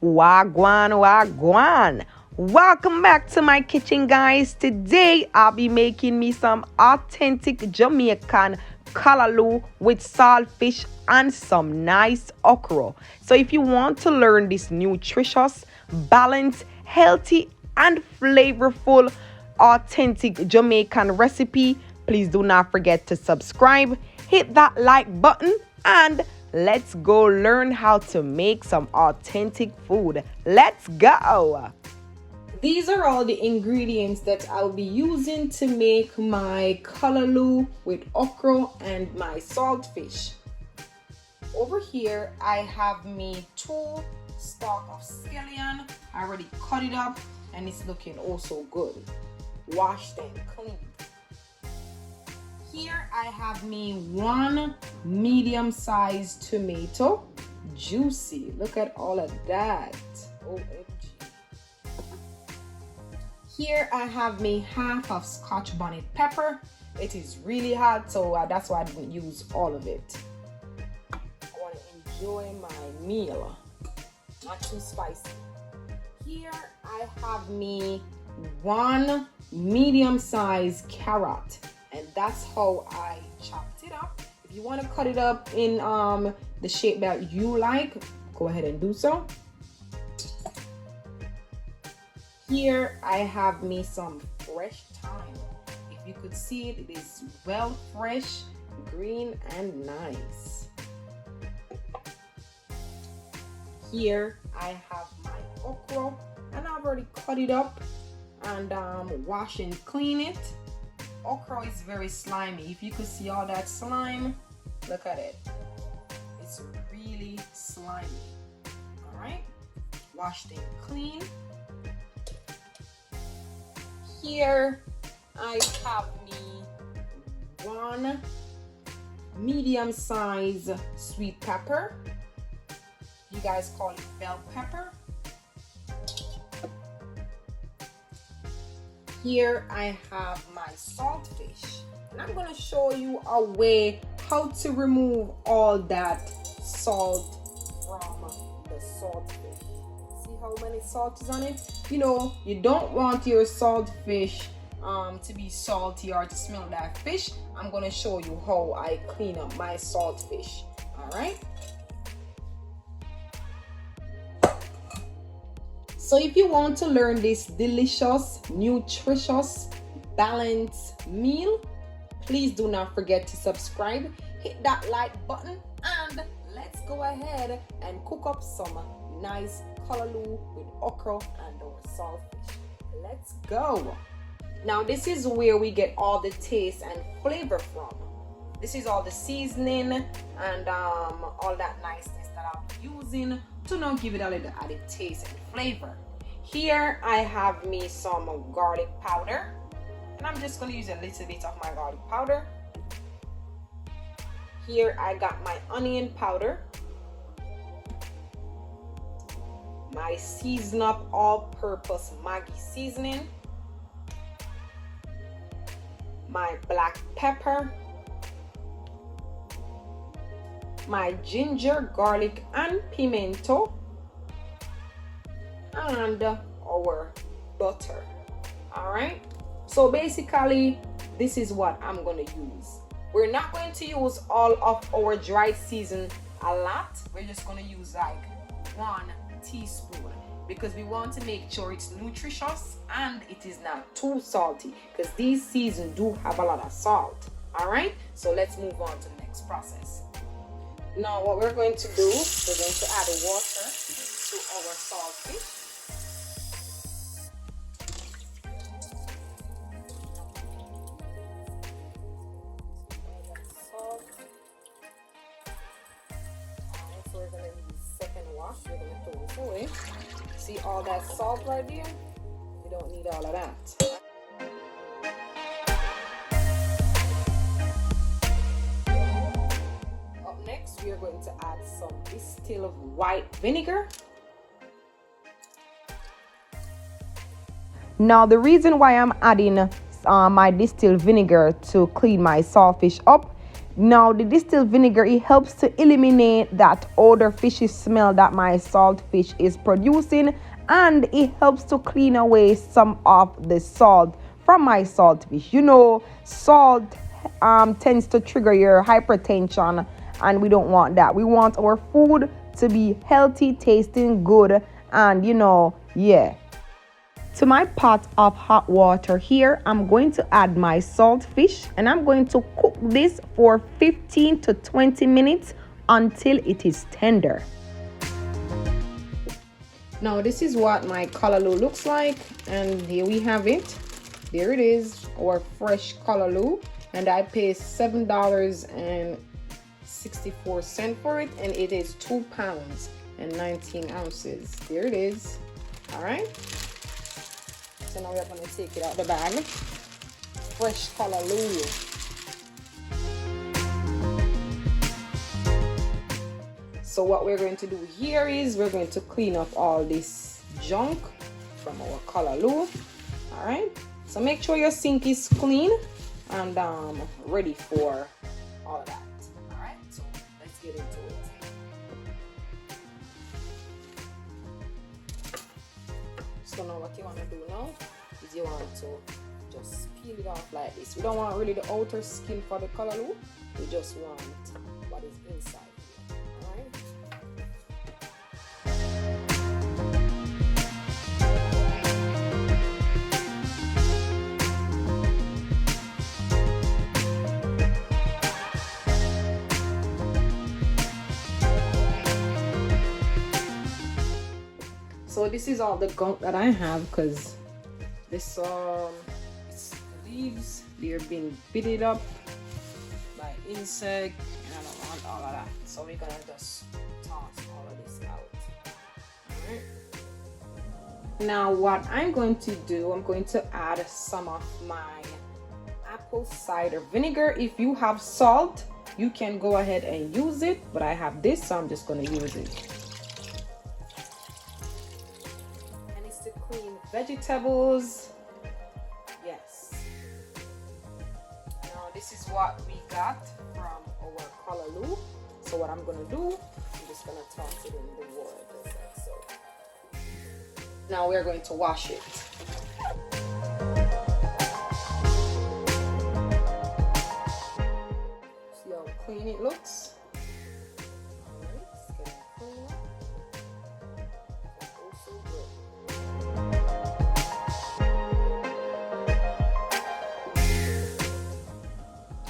Wagwan, wagwan. Welcome back to my kitchen, guys. Today I'll be making me some authentic Jamaican callaloo with saltfish and some nice okra. So if you want to learn this nutritious, balanced, healthy and flavorful authentic Jamaican recipe, please do not forget to subscribe, hit that like button, and let's go learn how to make some authentic food. Let's go! These are all the ingredients that I'll be using to make my callaloo with okra and my saltfish. Over here, I have me 2 stalk of scallion. I already cut it up and it's looking oh so good. Washed and clean. Here I have me 1 medium-sized tomato, juicy. Look at all of that. OMG. Here I have me half of Scotch bonnet pepper. It is really hot, so that's why I didn't use all of it. I want to enjoy my meal, not too spicy. Here I have me 1 medium-sized carrot, and that's how I chopped it up. If you want to cut it up in the shape that you like, go ahead and do so. Here I have me some fresh thyme. If you could see it, it is well fresh, green and nice. Here I have my okra, and I've already cut it up and wash and clean it. Okra is very slimy. If you could see all that slime, look at it. It's really slimy. All right, washed and clean. Here I have me 1 medium-sized sweet pepper. You guys call it bell pepper. Here I have my saltfish, and I'm going to show you a way how to remove all that salt from the saltfish. See how many salt is on it? You know, you don't want your saltfish to be salty or to smell that fish. I'm going to show you how I clean up my saltfish. All right. So if you want to learn this delicious, nutritious, balanced meal, please do not forget to subscribe, hit that like button, and let's go ahead and cook up some nice callaloo with okra and our saltfish. Let's go. Now this is where we get all the taste and flavor from. This is all the seasoning and all that niceness that I'll be using to now give it a little added taste and flavor. Here I have me some garlic powder, and I'm just going to use a little bit of my garlic powder. Here I got my onion powder, my season up all-purpose Maggi seasoning, my black pepper, my ginger, garlic and pimento, and our butter. All right, so basically this is what I'm going to use. We're not going to use all of our dried season a lot. We're just going to use like 1 teaspoon because we want to make sure it's nutritious and it is not too salty, because these seasons do have a lot of salt. All right, so let's move on to the next process. Now what we're going to do, we're going to add water to our saltfish. Alright, so we're going to use second wash. We're going to throw this away. See all that salt right there? We don't need all of that. Next, we are going to add some distilled white vinegar. Now the reason why I'm adding my distilled vinegar to clean my saltfish up Now, the distilled vinegar, it helps to eliminate that odor fishy smell that my saltfish is producing, and it helps to clean away some of the salt from my saltfish. You know, salt tends to trigger your hypertension, and we don't want that. We want our food to be healthy, tasting good, and yeah. To my pot of hot water here, I'm going to add my saltfish, and I'm going to cook this for 15 to 20 minutes until it is tender. Now this is what my callaloo looks like, and here we have it. There it is, our fresh callaloo, and I paid $7.64 for it, and it is 2 pounds and 19 ounces. There it is. All right. So now we're going to take it out the bag. Fresh callaloo. So what we're going to do here is we're going to clean up all this junk from our callaloo. All right. So make sure your sink is clean and ready for all of that. All right. So let's get into it. So now what you want to do now is you want to just peel it off like this. We don't want really the outer skin for the callaloo. We just want what is inside. Alright. So this is all the gunk that I have, because this leaves, they're being bitten up by insect, and I don't want all of that. So we're gonna just toss all of this out. Alright. Now what I'm going to do, I'm going to add some of my apple cider vinegar. If you have salt, you can go ahead and use it, but I have this, so I'm just gonna use it. Clean vegetables. Yes. Now this is what we got from our callaloo. So what I'm gonna do, I'm just gonna toss it in the water just like so. Now we're going to wash it. See how clean it looks? Alright, it's getting clean. Also good.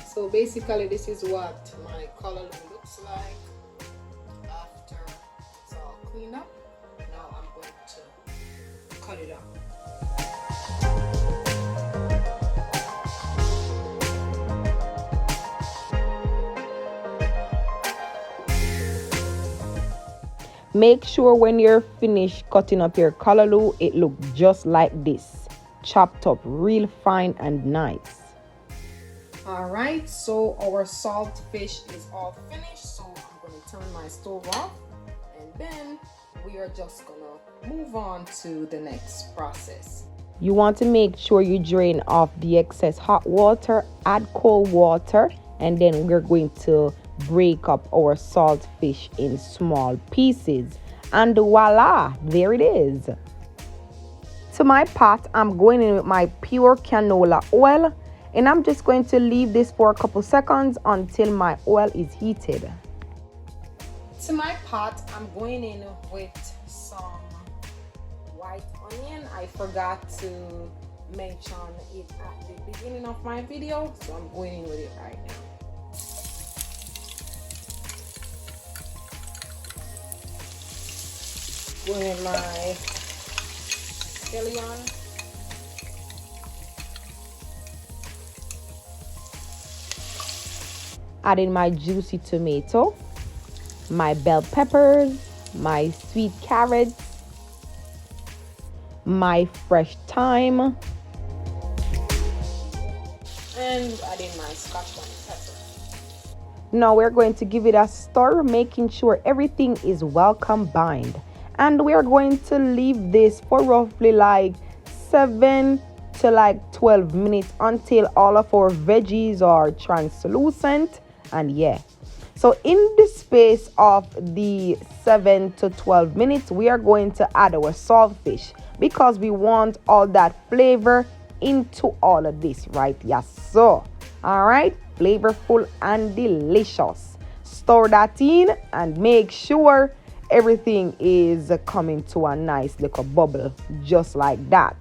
So basically this is what my callaloo looks like after it's all cleaned up. Now I'm going to cut it up. Make sure when you're finished cutting up your callaloo, it looks just like this, chopped up real fine and nice. All right, so our saltfish is all finished, so I'm going to turn my stove off, and then we are just going to move on to the next process. You want to make sure you drain off the excess hot water, add cold water, and then we're going to break up our saltfish in small pieces, and voila, there it is. To my pot, I'm going in with my pure canola oil, and I'm just going to leave this for a couple seconds until my oil is heated. To my pot, I'm going in with some white onion. I forgot to mention it at the beginning of my video, so I'm going in with it right now. Going in my scallion. Adding my juicy tomato, my bell peppers, my sweet carrots, my fresh thyme, and adding my Scotch bonnet pepper. Now we're going to give it a stir, making sure everything is well combined. And we're going to leave this for roughly like 7 to 12 minutes until all of our veggies are translucent And yeah, so in the space of the 7 to 12 minutes, we are going to add our saltfish because we want all that flavor into all of this, right? Yes, so all right, flavorful and delicious. Store that in and make sure everything is coming to a nice little bubble, just like that.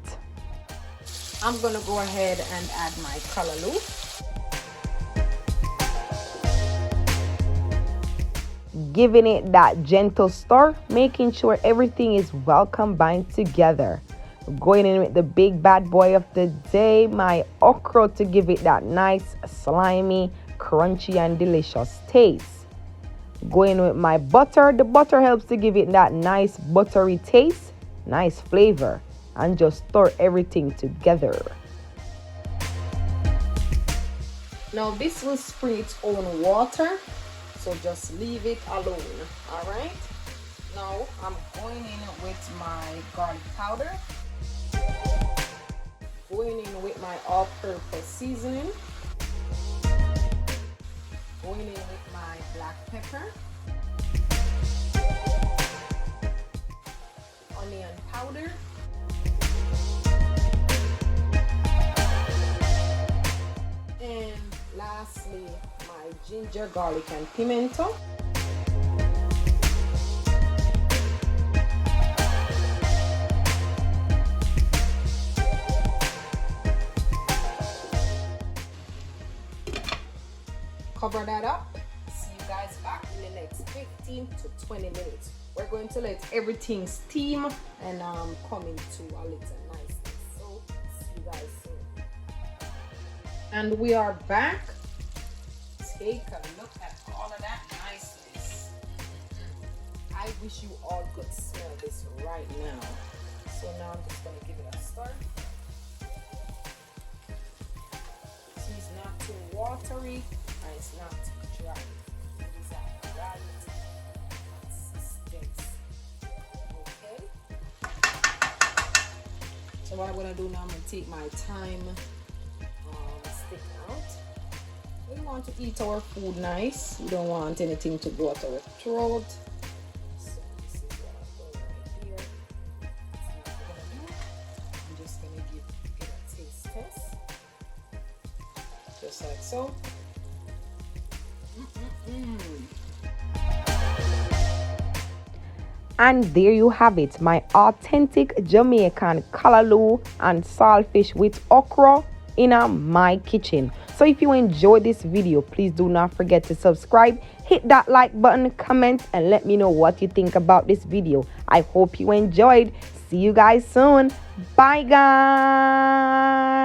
I'm gonna go ahead and add my callaloo. Giving it that gentle stir, making sure everything is well combined together. Going in with the big bad boy of the day, my okra, to give it that nice, slimy, crunchy, and delicious taste. Going with my butter. The butter helps to give it that nice buttery taste, nice flavor, and just stir everything together. Now this will spring its own water, so just leave it alone. All right, now I'm going in with my garlic powder, going in with my all-purpose seasoning, going in with my black pepper, onion powder, and lastly my ginger, garlic, and pimento. Cover that up. See you guys back in the next 15 to 20 minutes. We're going to let everything steam and come into a little niceness. So see you guys soon. And we are back. Take a look at all of that niceness. I wish you all could smell this right now. So now I'm just going to give it a stir. See, it's not too watery. It's not too dry. It is at the right consistency. Okay. So what I'm gonna do now, I'm gonna take my thyme stick out. We want to eat our food nice. We don't want anything to go out our throat. So this is what I'm doing right here. So what I'm gonna do, I'm just gonna give it a taste test. Just like so. And there you have it, my authentic Jamaican callaloo and saltfish with okra in my kitchen. So if you enjoyed this video, please do not forget to subscribe, hit that like button, comment, and let me know what you think about this video. I hope you enjoyed. See you guys soon. Bye guys.